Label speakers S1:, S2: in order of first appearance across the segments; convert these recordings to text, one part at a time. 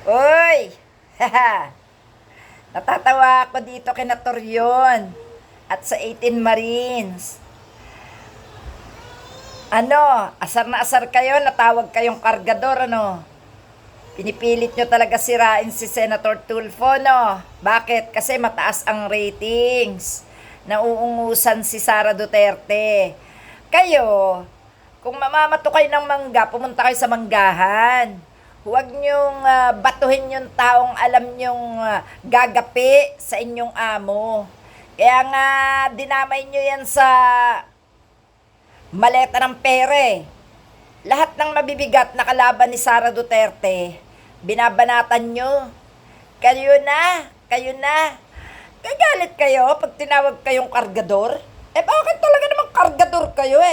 S1: Uy! Haha! Natatawa ako dito kina Toryon at sa 18 Marines. Ano, asar na asar kayo, natawag kayong kargador, ano? Pinipilit nyo talaga sirain si Senator Tulfo, no? Bakit? Kasi mataas ang ratings. Nauungusan si Sara Duterte. Kayo, kung mamamato kayo ng mangga, pumunta kayo sa manggahan. Huwag nyong batuhin yung taong alam nyong gagapi sa inyong amo. Kaya nga, dinamay nyo yan sa maleta ng pere. Lahat ng mabibigat na kalaban ni Sara Duterte, binabanatan nyo. Kayo na. Gagalit kayo pag tinawag kayong kargador? Bakit talaga namang kargador kayo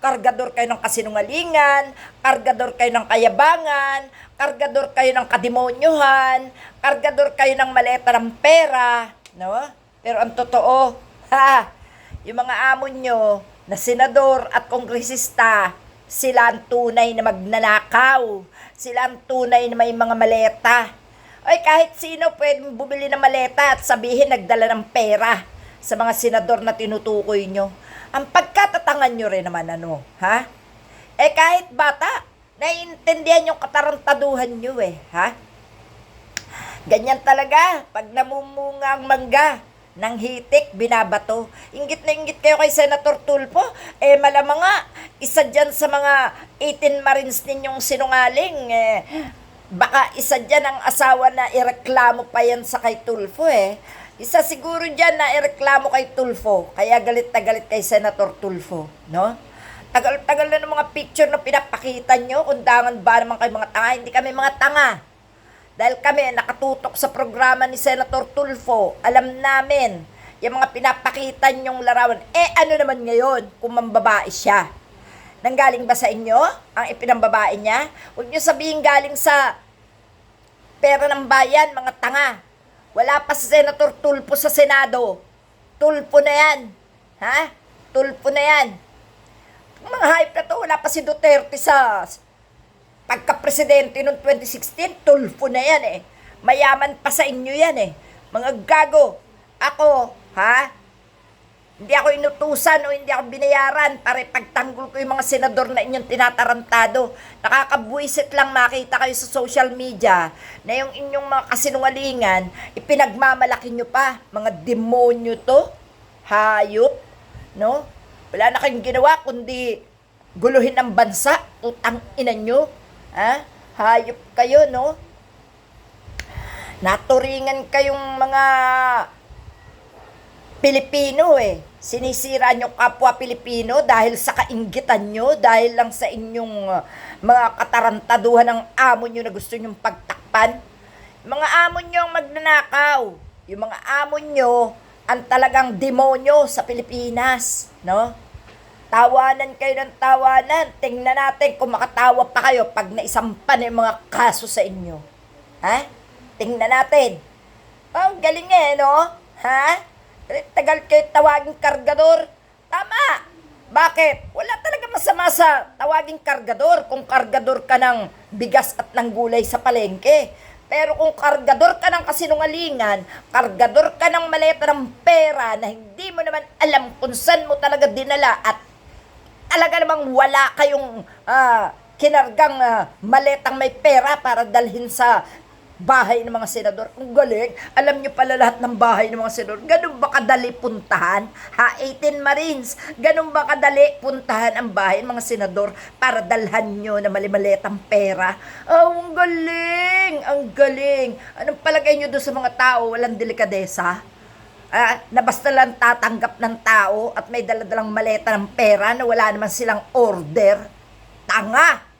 S1: Kargador kayo ng kasinungalingan, kargador kayo ng kayabangan, kargador kayo ng kademonyuhan, kargador kayo ng maleta ng pera, no? Pero ang totoo, yung mga amo nyo na senador at kongresista, sila ang tunay na magnanakaw. Sila ang tunay na may mga maleta. Kahit sino pwedeng bumili ng maleta at sabihin nagdala ng pera sa mga senador na tinutukoy nyo. Ang pagkatatangan nyo rin naman, kahit bata, naiintindihan yung katarantaduhan nyo, Ganyan talaga, pag namumunga ang mangga, ng hitik, binabato. Inggit na inggit kayo kay Senator Tulfo. Malamang nga, isa dyan sa mga 18 Marines ninyong sinungaling. Baka isa dyan ang asawa na ireklamo pa yan sa kay Tulfo Isa siguro dyan na ireklamo kay Tulfo. Kaya galit na galit kay Senator Tulfo. No? Tagal-tagal na ng mga picture na pinapakita nyo. Kundangan ba naman kayo mga tanga? Hindi kami mga tanga. Dahil kami nakatutok sa programa ni Senator Tulfo, alam namin yung mga pinapakita nyong larawan. Ano naman ngayon kung mambabae siya? Nanggaling ba sa inyo ang ipinambabae niya? Huwag niyo sabihin galing sa pera ng bayan, mga tanga. Wala pa si Senator Tulfo sa Senado. Tulfo na yan. Tulfo na yan. Mga hype na to, wala pa si Duterte sa pagka-presidente noong 2016, Tulfo na yan Mayaman pa sa inyo yan Mga gago. Ako, hindi ako inutusan o hindi ako binayaran para pagtanggol ko yung mga senador na inyong tinatarantado. Nakakabwisit lang makita kayo sa social media na yung inyong mga kasinungalingan, ipinagmamalaki nyo pa. Mga demonyo to. Hayop. No? Wala na kayong ginawa kundi guluhin ang bansa. Utang ina nyo. Hayop kayo, no? Naturingan kayong mga Pilipino Sinisira nyo kapwa Pilipino dahil sa kainggitan nyo, dahil lang sa inyong mga katarantaduhan ng amo nyo na gusto nyong pagtakpan. Mga amo nyo ang magnanakaw. Yung mga amo nyo ang talagang demonyo sa Pilipinas, no? Tawanan kayo ng tawanan. Tingnan natin kung makatawa pa kayo pag naisampan yung mga kaso sa inyo. Tingnan natin. Ang galing no? Tagal kayo tawaging kargador. Tama. Bakit? Wala talaga masama sa tawaging kargador kung kargador ka ng bigas at ng gulay sa palengke. Pero kung kargador ka ng kasinungalingan, kargador ka ng maleta ng pera na hindi mo naman alam kung saan mo talaga dinala at talaga namang wala kayong kinargang maletang may pera para dalhin sa bahay ng mga senador. Ang galing. Alam nyo pala lahat ng bahay ng mga senador. Ganun ba kadali puntahan? 18 Marines. Ganun ba kadali puntahan ang bahay ng mga senador para dalhan nyo na malimaletang pera? Ang galing. Ang galing. Anong palagay nyo doon sa mga tao? Walang delikadesa? Na basta lang tatanggap ng tao at may daladalang maleta ng pera na wala naman silang order. Tanga!